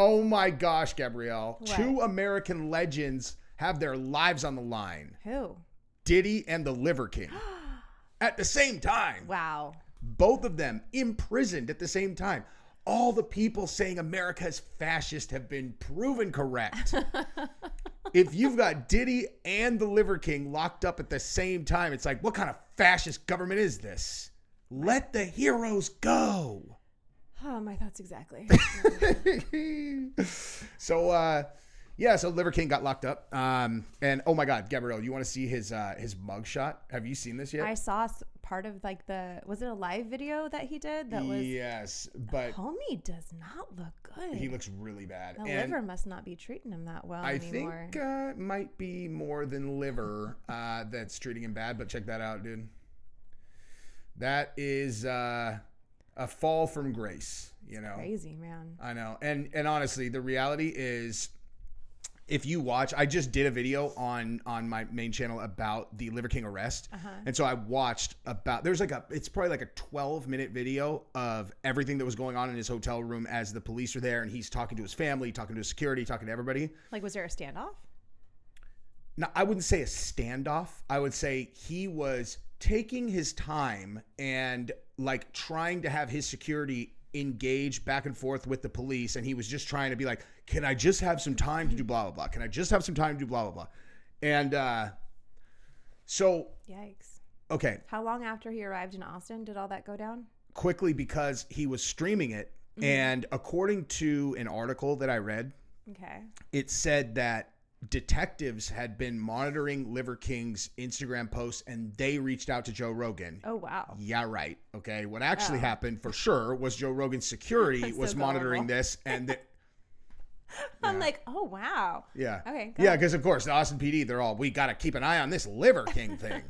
Oh my gosh, Gabrielle. What? 2 American legends have their lives on the line. Who? Diddy and the Liver King. At the same time. Wow. Both of them imprisoned at the same time. All the people saying America is fascist have been proven correct. If you've got Diddy and the Liver King locked up at the same time, it's like, what kind of fascist government is this? Let the heroes go. Oh, my thoughts exactly. So, so Liver King got locked up. And oh my God, Gabrielle, you want to see his mugshot? Have you seen this yet? I saw part of like was it a live video that he did? That was. Yes, but Homie does not look good. he looks really bad. The liver must not be treating him that well anymore. I think it might be more than liver that's treating him bad, but check that out, dude. That is a fall from grace, you know. Crazy, man. I know. And honestly, the reality is, if you watch, I just did a video on my main channel about the Liver King arrest. And so I watched it's probably like a 12-minute video of everything that was going on in his hotel room as the police are there, and he's talking to his family, talking to his security, talking to everybody. Like, was there a standoff? No, I wouldn't say a standoff. I would say he was taking his time and like trying to have his security engage back and forth with the police, and he was just trying to be like, can I just have some time to do blah blah blah? Can I just have some time to do blah blah blah? And so Yikes. Okay. How long after he arrived in Austin did all that go down? Quickly, because he was streaming it, and according to an article that I read, it said that detectives had been monitoring Liver King's Instagram posts, and they reached out to Joe Rogan. Oh, wow. Yeah, right. Okay. What actually happened for sure was Joe Rogan's security was monitoring this, and I'm like, oh, wow. Yeah. Okay. Yeah, because of course the Austin PD, we got to keep an eye on this Liver King thing,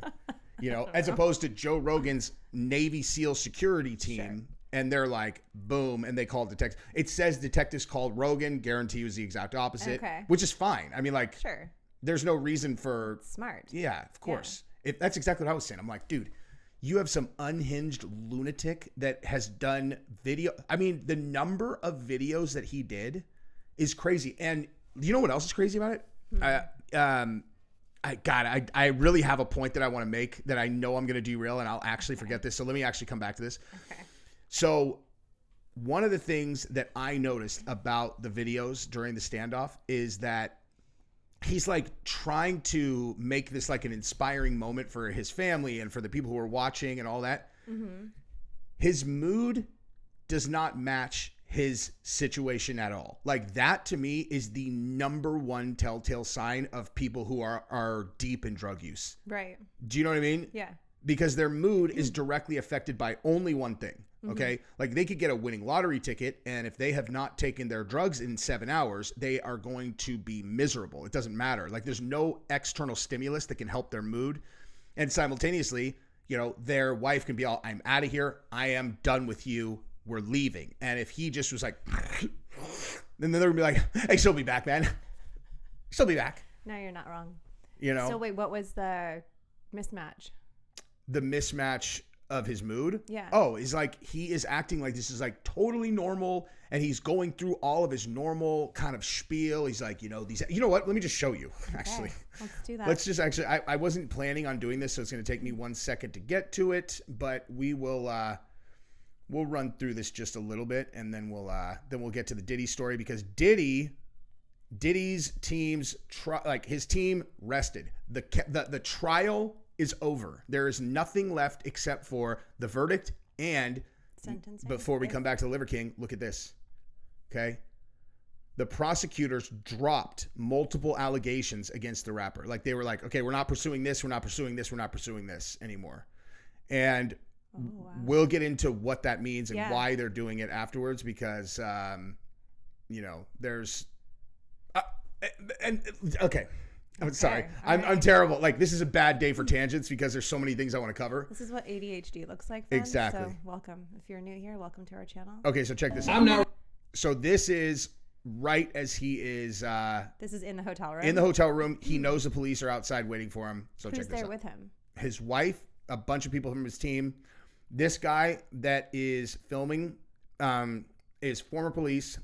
you know, as opposed to Joe Rogan's Navy SEAL security team. Sure. And they're like, boom, and they called detectives. It says detectives called Rogan. Guarantee it was the exact opposite, which is fine. I mean, like, sure, there's no reason for smart. Yeah, of course. Yeah. That's exactly what I was saying. I'm like, dude, you have some unhinged lunatic that has done video. I mean, the number of videos that he did is crazy. And you know what else is crazy about it? I really have a point that I want to make that I know I'm going to derail, and I'll actually forget this. So let me actually come back to this. Okay. So one of the things that I noticed about the videos during the standoff is that he's like trying to make this like an inspiring moment for his family and for the people who are watching and all that. Mm-hmm. His mood does not match his situation at all. Like, that to me is the number one telltale sign of people who are deep in drug use. Right. Do you know what I mean? Yeah. Because their mood is directly affected by only one thing. Okay. Mm-hmm. Like, they could get a winning lottery ticket, and if they have not taken their drugs in 7 hours, they are going to be miserable. It doesn't matter. Like, there's no external stimulus that can help their mood. And simultaneously, you know, their wife can be all, I'm out of here. I am done with you. We're leaving. And if he just was like, then they're gonna be like, hey, she'll be back, man. She'll be back. No, you're not wrong. You know? So wait, what was the mismatch? The mismatch of his mood? Yeah. Oh, is like, he is acting like this is like totally normal, and he's going through all of his normal kind of spiel. He's like, you know, you know what? Let me just show you, actually. Okay, let's do that. Let's just actually, I wasn't planning on doing this, so it's going to take me 1 second to get to it, but we will, we'll run through this just a little bit, and then we'll get to the Diddy story, because Diddy's team's his team rested. The trial is over. There is nothing left except for the verdict and sentencing. Before we come back to the Liver King, look at this. Okay? The prosecutors dropped multiple allegations against the rapper. Like, they were like, okay, we're not pursuing this, we're not pursuing this, we're not pursuing this anymore. And we'll get into what that means and why they're doing it afterwards, because, you know, there's, okay. I'm sorry. I'm terrible. Like, this is a bad day for tangents because there's so many things I want to cover. This is what ADHD looks like, friends. Exactly. So welcome. If you're new here, welcome to our channel. Okay, so check this out. So this is right as he is. This is in the hotel room. In the hotel room. He knows the police are outside waiting for him. So Who's check this out. there with him? His wife, a bunch of people from his team. This guy that is filming is former police,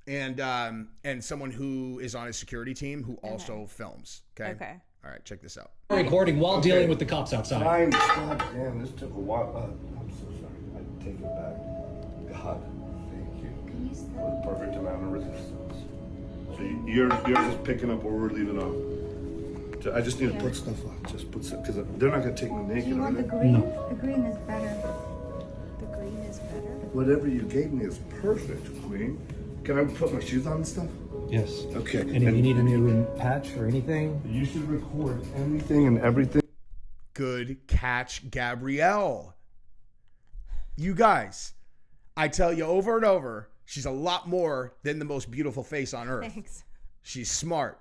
and someone who is on his security team who also films. Okay. Okay. All right, check this out. Recording while dealing with the cops outside. Fine. God damn, this took a while. I'm so sorry. I take it back. God, thank you. That was perfect amount of resistance. So you're just picking up where we're leaving off. So I just need to put stuff on. Just put stuff, because they're not going to take me naked. Do you want the green? No. The green is better. The green is better. Whatever you gave me is perfect, Queen. Can I put my shoes on and stuff? Yes. Okay. And if you need a new patch or anything, You should record anything and everything. Good catch, Gabrielle. You guys, I tell you over and over, she's a lot more than the most beautiful face on earth. Thanks. She's smart.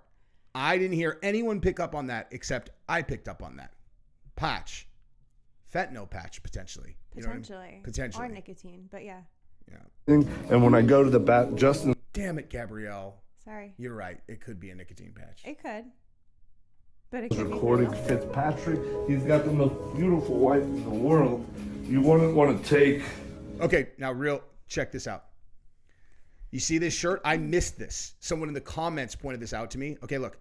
I didn't hear anyone pick up on that except I picked up on that. Patch. Fentanyl patch, potentially. You know what I mean? Potentially. Potentially. Or nicotine, but yeah. Yeah. And when I go to the bath, Justin. Damn it, Gabrielle. Sorry. You're right. It could be a nicotine patch. It could. But it could be Recording real. Fitzpatrick. He's got the most beautiful wife in the world. You wouldn't want to take. Okay, now check this out. You see this shirt? I missed this. Someone in the comments pointed this out to me. Okay, look.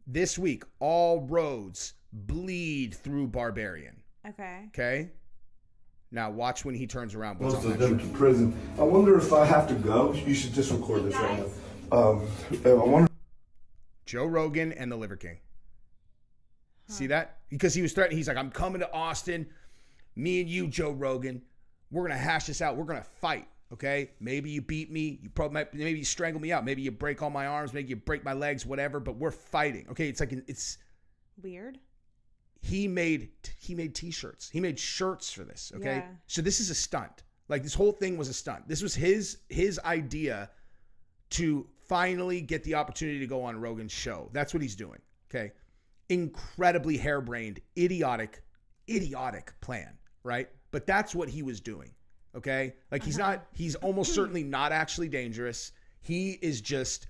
This week, all roads bleed through Barbarian. Okay. Okay? Now watch when he turns around. What's Most on of that them shirt? to prison. I wonder if I have to go. You should just record this right now. I wonder. Joe Rogan and the Liver King. See that? Because he was threatening. He's like, I'm coming to Austin. Me and you, Joe Rogan. We're going to hash this out. We're going to fight. Okay? Maybe you beat me. Maybe you strangle me out. Maybe you break all my arms. Maybe you break my legs, whatever. But we're fighting. Okay? It's Weird. he made t-shirts. He made shirts for this. Okay? Yeah. So this is a stunt. Like this whole thing was a stunt. This was his idea to finally get the opportunity to go on Rogan's show. That's what he's doing. Okay? Incredibly harebrained, idiotic plan, right? But that's what he was doing. Okay? Like he's almost certainly not actually dangerous. He is just,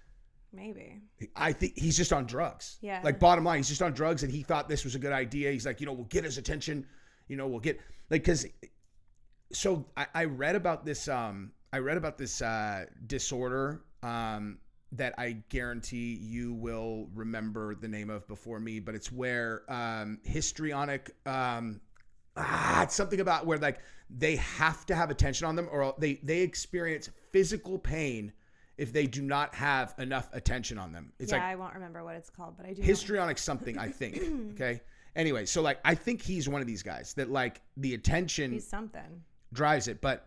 Maybe. I think he's just on drugs. Yeah. Like bottom line, he's just on drugs and he thought this was a good idea. He's like, we'll get his attention, we'll get cause so I read about this, disorder, that I guarantee you will remember the name of before me, but it's where histrionic, it's something about where like they have to have attention on them or they experience physical pain if they do not have enough attention on them. It's I won't remember what it's called, but I do. Histrionic something, I think. Okay. Anyway, so like I think he's one of these guys that like the attention He's something. drives it, but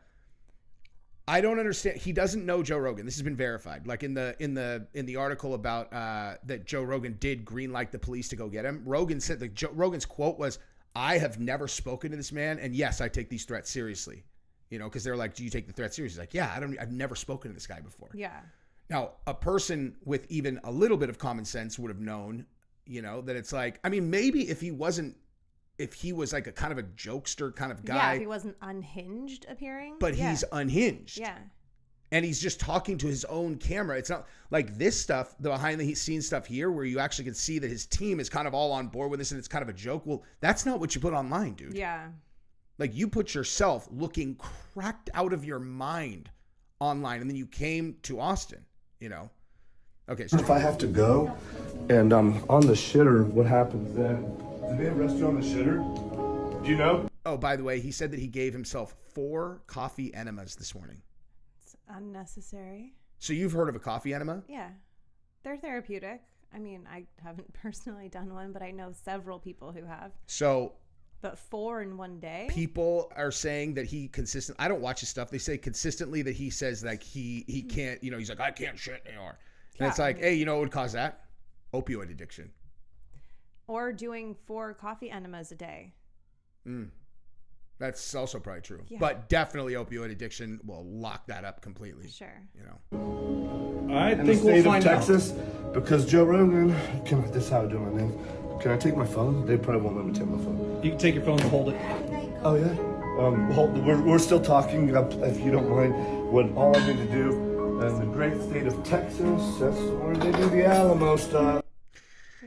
I don't understand. He doesn't know Joe Rogan. This has been verified. Like in the article about that Joe Rogan did greenlight the police to go get him. Rogan said Rogan's quote was, "I have never spoken to this man, and yes, I take these threats seriously." Because they're like, "Do you take the threat seriously?" He's like, "Yeah, I've never spoken to this guy before." Yeah. Now, a person with even a little bit of common sense would have known, that it's like, I mean, maybe if he was like a kind of a jokester kind of guy. Yeah, if he wasn't unhinged appearing. But he's unhinged. Yeah. And he's just talking to his own camera. It's not like this stuff, the behind the scenes stuff here, where you actually can see that his team is kind of all on board with this and it's kind of a joke. Well, that's not what you put online, dude. Yeah. Like you put yourself looking cracked out of your mind online and then you came to Austin, Okay. So If I have to go and I'm on the shitter, what happens then? Did they arrest you on the shitter? Do you know? Oh, by the way, he said that he gave himself 4 coffee enemas this morning. It's unnecessary. So you've heard of a coffee enema? Yeah. They're therapeutic. I mean, I haven't personally done one, but I know several people who have. So But 4 in one day? people are saying that he I don't watch his stuff. They say consistently that he says like he can't, he's like, I can't shit anymore. And Yeah. it's like, hey, what would cause that? Opioid addiction. Or doing 4 coffee enemas a day. That's also probably true. Yeah. But definitely opioid addiction will lock that up completely. Sure. I In the think we'll state of find out. Texas, because Joe Rogan, this is how I do my name. Can I take my phone? They probably won't let me take my phone. You can take your phone and hold it. Oh yeah. We're still talking. If you don't mind, what all I need to do in the great state of Texas, that's where they do the Alamo stuff.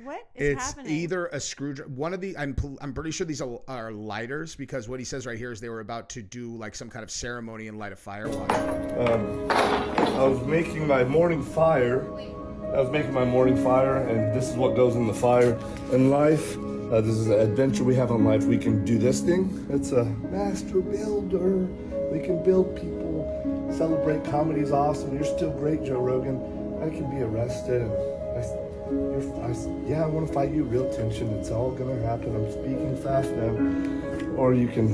What is It's happening? either a screwdriver. One of the I'm pretty sure these are lighters, because what he says right here is they were about to do like some kind of ceremony and light a fire. Watch. I was making my morning fire. And this is what goes in the fire. In life, this is an adventure we have on life. We can do this thing. It's a master builder. We can build people. Celebrate comedy's awesome. You're still great, Joe Rogan. I can be arrested. I want to fight you. Real tension. It's all gonna happen. I'm speaking fast now. Or you can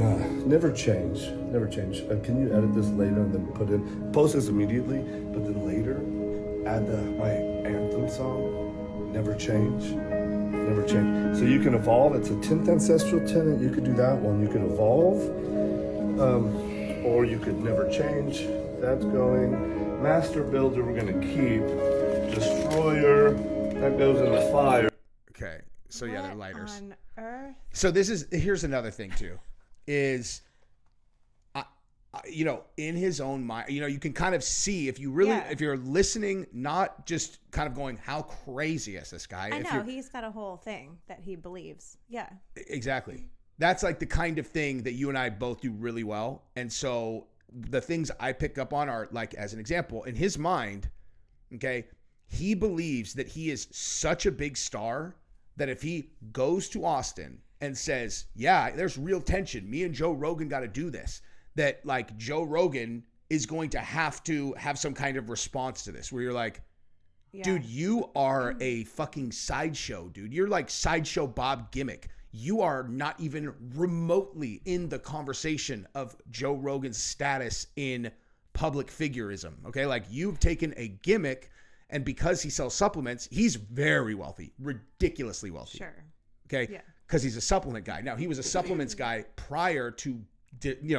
never change. Never change. Can you edit this later and then post this immediately, but then later add my anthem song, Never Change. Never change. So you can evolve. It's a 10th ancestral tenet. You could do that one. You could evolve, or you could never change. That's going. Master builder, we're gonna keep. Destroyer, that goes in the fire. Okay, so yeah, they're lighters. On earth? So here's another thing too, is, in his own mind, you can kind of see if you're listening, not just kind of going, how crazy is this guy? I know, he's got a whole thing that he believes. Yeah. Exactly. That's like the kind of thing that you and I both do really well. And so the things I pick up on are like, as an example, in his mind, okay, he believes that he is such a big star that if he goes to Austin and says, yeah, there's real tension, me and Joe Rogan got to do this, that like Joe Rogan is going to have some kind of response to this, where you're like, dude, you are a fucking sideshow, dude. You're like sideshow Bob Gimmick. You are not even remotely in the conversation of Joe Rogan's status in public figurism. Okay. Like, you've taken a gimmick, and because he sells supplements, he's very wealthy, ridiculously wealthy. Sure. Okay. Yeah. Because he's a supplement guy. Now, he was a supplements guy prior to,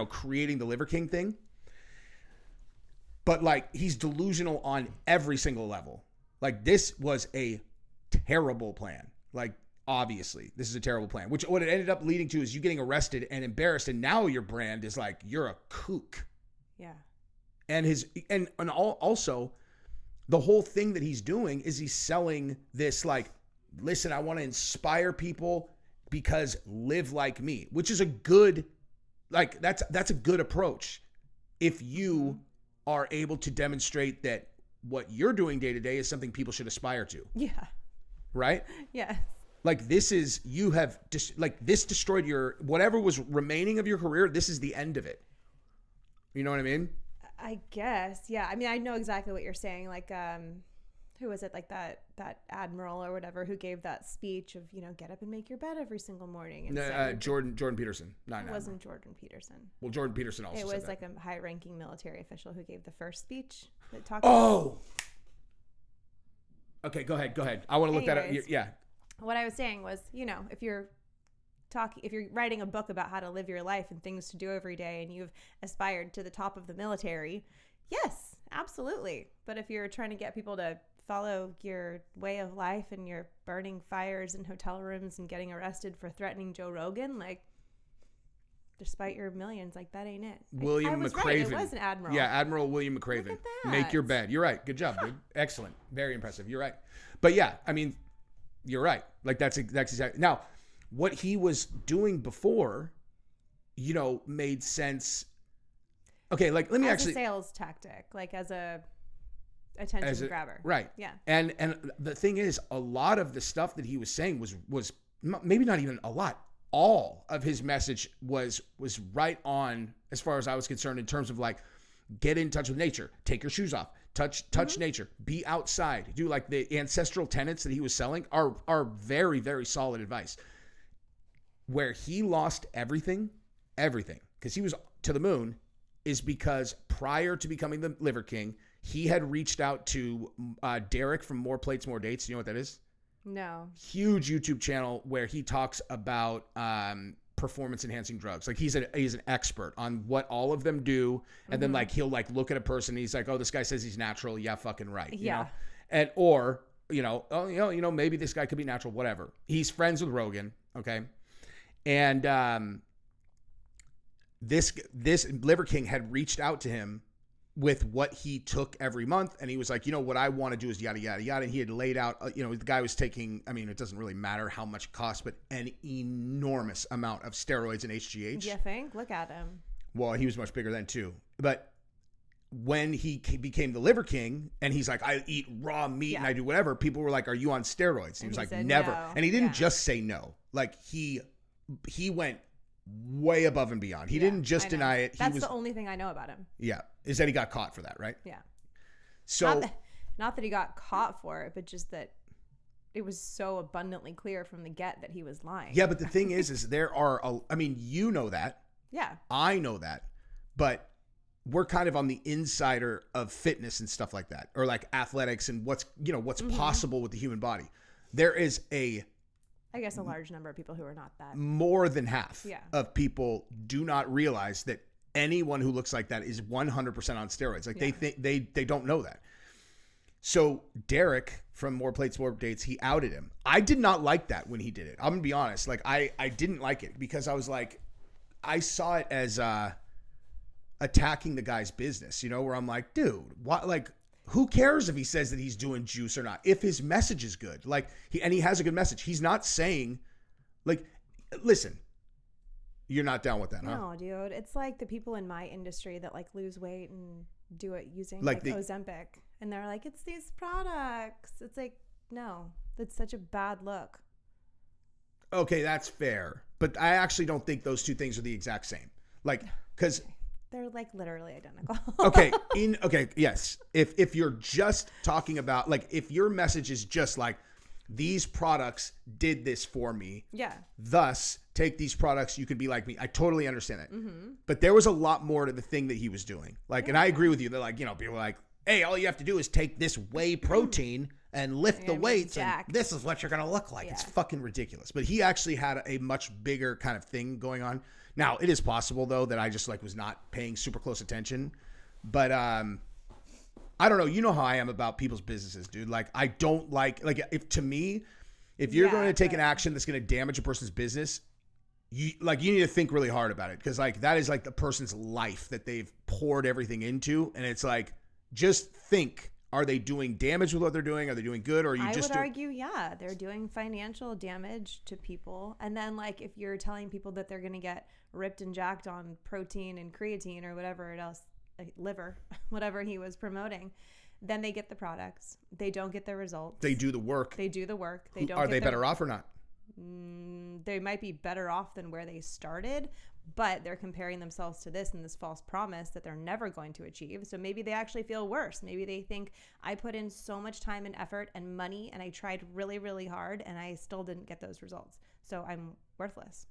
creating the Liver King thing. But like, he's delusional on every single level. Like, this was a terrible plan. Like, obviously, this is a terrible plan. Which, what it ended up leading to is you getting arrested and embarrassed, and now your brand is like, you're a kook. Yeah. And also, the whole thing that he's doing is he's selling this like, listen, I want to inspire people because live like me, which is a good, like, that's a good approach. If you are able to demonstrate that what you're doing day to day is something people should aspire to. Yeah. Right? Yes. Like, this is, you have just like, this destroyed your, whatever was remaining of your career. This is the end of it. You know what I mean? I guess. Yeah. I mean, I know exactly what you're saying. Like, who was it? Like that admiral or whatever who gave that speech of, get up and make your bed every single morning. And Jordan Peterson. It wasn't Jordan Peterson. Well, Jordan Peterson also It said was that. like a high-ranking military official who gave the first speech that talked. Oh. Okay, go ahead. I want to look that up. Yeah. What I was saying was, if you're writing a book about how to live your life and things to do every day, and you've aspired to the top of the military, yes, absolutely. But if you're trying to get people to follow your way of life and you're burning fires in hotel rooms and getting arrested for threatening Joe Rogan, like, despite your millions, like, that ain't it. William I was McRaven. Right. It was an admiral. Yeah, Admiral William McRaven. Look at that. Make your bed. You're right. Good job, dude. Excellent. Very impressive. You're right. But yeah, I mean, you're right. Like, that's exactly. Now, what he was doing before, made sense. Okay, like, let me as a sales tactic, like as a attention grabber. Right. Yeah. And the thing is, a lot of the stuff that he was saying was maybe not even a lot. All of his message was right on, as far as I was concerned, in terms of like, get in touch with nature, take your shoes off, touch nature, be outside, do like the ancestral tenets that he was selling are very, very solid advice. Where he lost everything, because he was to the moon, is because prior to becoming the Liver King, he had reached out to Derek from More Plates, More Dates. You know what that is? No. Huge YouTube channel where he talks about performance enhancing drugs. Like, he's an expert on what all of them do. And then like, he'll like look at a person and he's like, oh, this guy says he's natural. Yeah, fucking right. You know? And, or, maybe this guy could be natural, whatever. He's friends with Rogan. Okay. And this Liver King had reached out to him with what he took every month. And he was like, what I want to do is yada, yada, yada. And he had laid out, the guy was taking, it doesn't really matter how much it costs, but an enormous amount of steroids and HGH. You think? Look at him. Well, he was much bigger then too. But when he became the Liver King and he's like, I eat raw meat and I do whatever, people were like, are you on steroids? And he was like, never. No. And he didn't just say no. Like he went way above and beyond. He didn't just deny it. That's the only thing I know about him. Yeah. Is that he got caught for that, right? Yeah. So not that he got caught for it, but just that it was so abundantly clear from the get that he was lying. Yeah, but the thing is there are, you know that. Yeah. I know that. But we're kind of on the insider of fitness and stuff like that, or like athletics and what's possible with the human body. There is I guess a large number of people who are not that. More than half of people do not realize that anyone who looks like that is 100% on steroids. Like they think they don't know that. So Derek from More Plates, More Dates, he outed him. I did not like that when he did it. I'm gonna be honest. Like I didn't like it because I was like, I saw it as attacking the guy's business, where I'm like, dude, what, like, who cares if he says that he's doing juice or not? If his message is good, like he has a good message. He's not saying, like, listen, you're not down with that, huh? No, dude. It's like the people in my industry that like lose weight and do it using like Ozempic, and they're like, it's these products. It's like, no, that's such a bad look. Okay, that's fair, but I actually don't think those two things are the exact same. Like, because they're like literally identical. Yes. If you're just talking about, like, if your message is just like, these products did this for me, thus take these products, you could be like me, I totally understand that. But there was a lot more to the thing that he was doing, like, and I agree with you. They're like, people are like, hey, all you have to do is take this whey protein and lift the weights, and this is what you're gonna look like. It's fucking ridiculous. But he actually had a much bigger kind of thing going on. Now, it is possible, though, that I just, like, was not paying super close attention. But I don't know. You know how I am about people's businesses, dude. Like, I don't like if you're going to take an action that's going to damage a person's business, you need to think really hard about it. Because, like, that is, like, the person's life that they've poured everything into. And it's like, just think, are they doing damage with what they're doing? Are they doing good? Or are you just argue, they're doing financial damage to people. And then, like, if you're telling people that they're going to get ripped and jacked on protein and creatine or whatever else, like liver, whatever he was promoting, then they get the products. They don't get the results. They do the work. They don't. Are they better off or not? They might be better off than where they started, but they're comparing themselves to this and this false promise that they're never going to achieve. So maybe they actually feel worse. Maybe they think, I put in so much time and effort and money and I tried really, really hard and I still didn't get those results. So I'm worthless.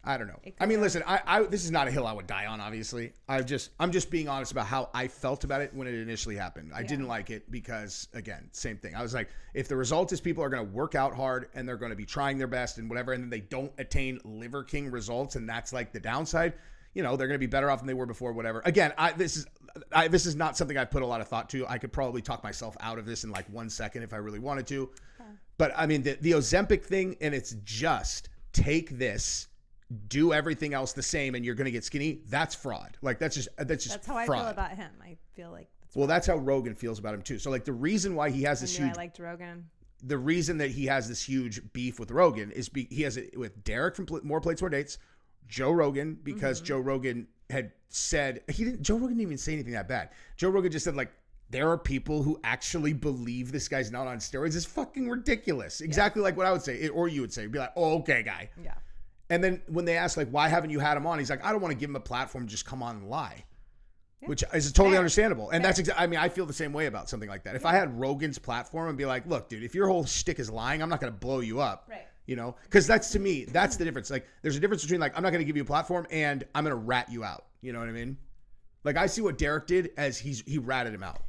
I don't know. I mean, listen, I this is not a hill I would die on, obviously. I'm just being honest about how I felt about it when it initially happened. I didn't like it because, again, same thing. I was like, if the result is people are going to work out hard and they're going to be trying their best and whatever, and then they don't attain Liver King results, and that's like the downside, they're going to be better off than they were before, whatever. Again, this is not something I've put a lot of thought to. I could probably talk myself out of this in like 1 second if I really wanted to. Okay. But I mean, the Ozempic thing, and it's just take this, do everything else the same, and you're going to get skinny. That's fraud. Like that's how I feel about him. I feel like that's how Rogan feels about him too. So like the reason why he has this huge, I liked Rogan. The reason that he has this huge beef with Rogan is he has it with Derek from More Plates, More Dates, Joe Rogan, because Joe Rogan had said Joe Rogan didn't even say anything that bad. Joe Rogan just said, like, there are people who actually believe this guy's not on steroids. It's fucking ridiculous. Exactly like what I would say, or you would say. Be like, oh, okay, guy. Yeah. And then when they ask, like, why haven't you had him on? He's like, I don't want to give him a platform to just come on and lie, which is totally understandable. And that's I mean, I feel the same way about something like that. If I had Rogan's platform and be like, look, dude, if your whole shtick is lying, I'm not going to blow you up. Right. Because that's, to me, that's the difference. Like, there's a difference between, like, I'm not going to give you a platform and I'm going to rat you out. You know what I mean? Like, I see what Derek did as he ratted him out.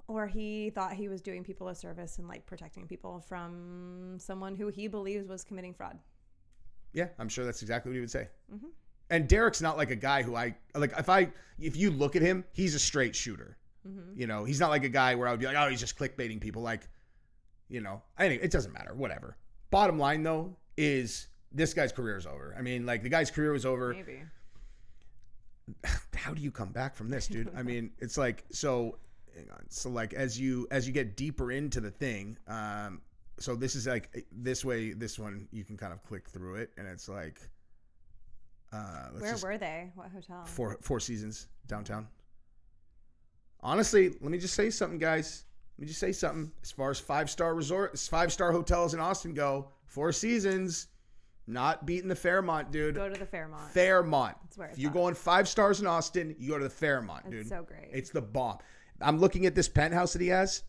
Or he thought he was doing people a service and, like, protecting people from someone who he believes was committing fraud. Yeah, I'm sure that's exactly what he would say. Mm-hmm. And Derek's not like a guy who if you look at him, he's a straight shooter. Mm-hmm. He's not like a guy where I would be like, oh, he's just clickbaiting people. Like, anyway, it doesn't matter. Whatever. Bottom line, though, is this guy's career is over. I mean, like, the guy's career was over. Maybe. how do you come back from this, dude? I mean, it's like, so hang on. So like as you get deeper into the thing, so this is like this way, this one you can kind of click through it, and it's like Where were they? What hotel? Four Seasons downtown. Honestly, let me just say something, guys. Let me just say something. As far as 5-star hotels in Austin go, Four Seasons, not beating the Fairmont, dude. Go to the Fairmont. Fairmont. That's where it's if you're at. going 5 stars in Austin, you go to the Fairmont, dude. It's so great. It's the bomb. I'm looking at this penthouse that he has.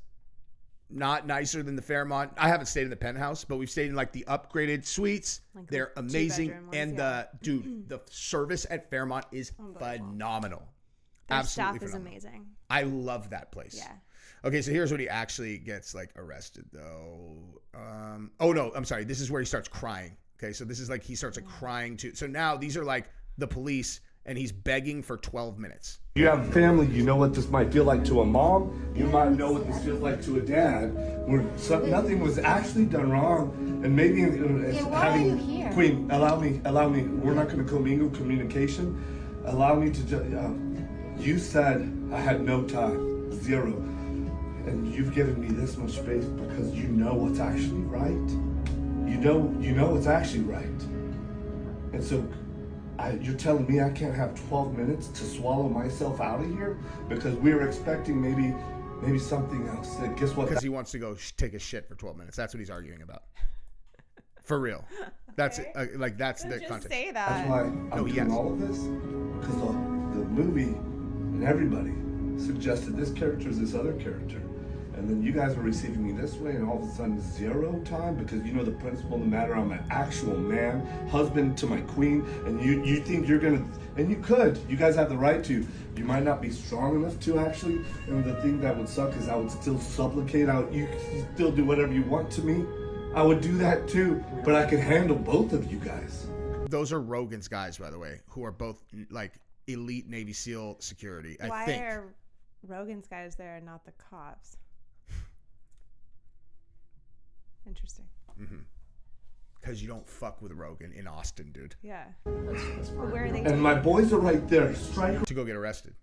Not nicer than the Fairmont. I haven't stayed in the penthouse, but we've stayed in like the upgraded suites. Like the They're amazing. 2-bedroom ones, And yeah. the service at Fairmont is phenomenal. Their Absolutely staff is phenomenal. amazing. I love that place. Yeah. Okay, so here's when he actually gets like arrested though. Oh no, I'm sorry. This is where he starts crying. Okay, so this is like he starts like crying too. So now these are like the police, and he's begging for 12 minutes. You have family, you know what this might feel like to a mom, you might know what this feels like to a dad, where nothing was actually done wrong, and maybe it's why are you here? Queen, allow me, we're not going to commingle communication, allow me to, you said I had no time, 0, and you've given me this much space because you know what's actually right, you know what's actually right, and so you're telling me I can't have 12 minutes to swallow myself out of here because we were expecting maybe something else. Guess what? Because he wants to go take a shit for 12 minutes. That's what he's arguing about. For real. That's like that's the Just context. say That's that. why I'm doing yes. all of this because the movie and everybody suggested this character is this other character. And then you guys are receiving me this way, and all of a sudden 0 time because you know the principle of the matter. I'm an actual man, husband to my queen, and you think you're gonna, and you could. You guys have the right to. You might not be strong enough to actually. And the thing that would suck is I would still supplicate. You could still do whatever you want to me. I would do that too, but I could handle both of you guys. Those are Rogan's guys, by the way, who are both like elite Navy SEAL security. Why I think. are Rogan's guys there and not the cops? Interesting. Because you don't fuck with Rogan in Austin, dude. Yeah. But where are they? And my boys are right there. Strike. To go get arrested.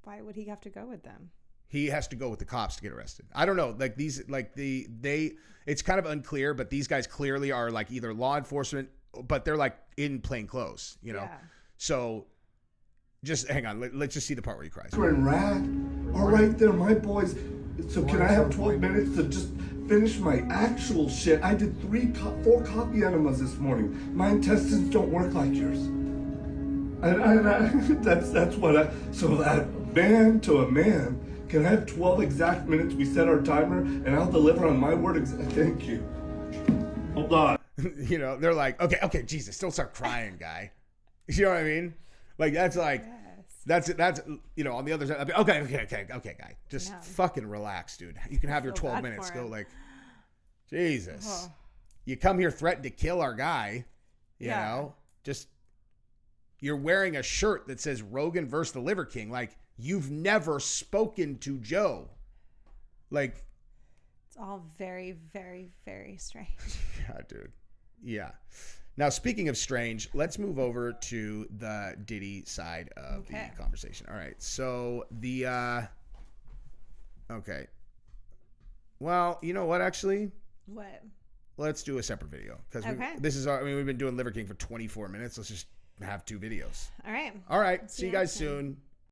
Why would he have to go with them? He has to go with the cops to get arrested. I don't know. Like these, like it's kind of unclear, but these guys clearly are like either law enforcement, but they're like in plain clothes, you know? Yeah. So just hang on. Let's just see the part where he cries. And Rad are right there, my boys. So can I have 12 minutes to just finish my actual shit? I did 4 coffee enemas this morning. My intestines don't work like yours. That's what so that man to a man, can I have 12 exact minutes? We set our timer and I'll deliver on my word. Thank you. Hold on. You know, they're like, okay, Jesus, don't start crying, guy. You know what I mean? Like that's like. Yes. That's you know, on the other side. Okay, guy. Just fucking relax, dude. You can have your 12 bad minutes. for Go him. like, Jesus. Oh. You come here threatening to kill our guy. You Yeah. know, just you're wearing a shirt that says Rogan versus the Liver King. Like you've never spoken to Joe. Like, It's all very, very, very strange. yeah, dude. Yeah. Now, speaking of strange, let's move over to the Diddy side of the conversation. All right. So okay. Well, you know what, actually? What? Let's do a separate video because Okay. we've been doing Liver King for 24 minutes. Let's just have 2 videos. All right. All right. See you guys soon.